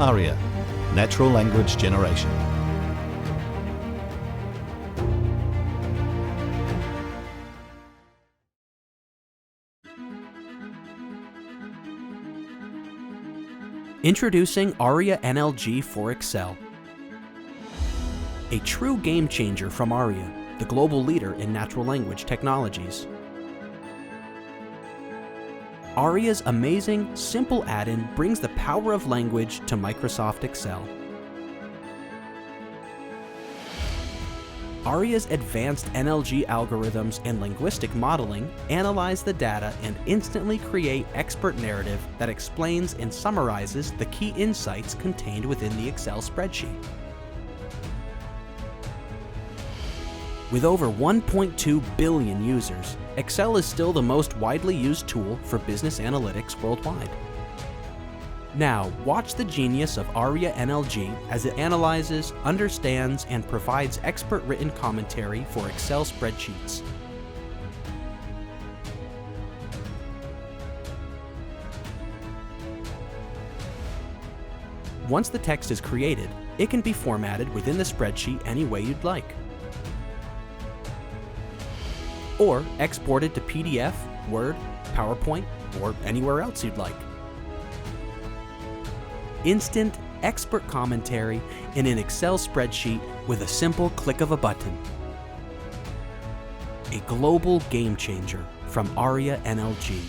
Arria, natural language generation. Introducing Arria NLG for Excel. A true game changer from Arria, the global leader in natural language technologies. Arria's amazing, simple add-in brings the power of language to Microsoft Excel. Arria's advanced NLG algorithms and linguistic modeling analyze the data and instantly create expert narrative that explains and summarizes the key insights contained within the Excel spreadsheet. With over 1.2 billion users, Excel is still the most widely used tool for business analytics worldwide. Now, watch the genius of Arria NLG as it analyzes, understands, and provides expert written commentary for Excel spreadsheets. Once the text is created, it can be formatted within the spreadsheet any way you'd like, or exported to PDF, Word, PowerPoint, or anywhere else you'd like. Instant, expert commentary in an Excel spreadsheet with a simple click of a button. A global game changer from Arria NLG.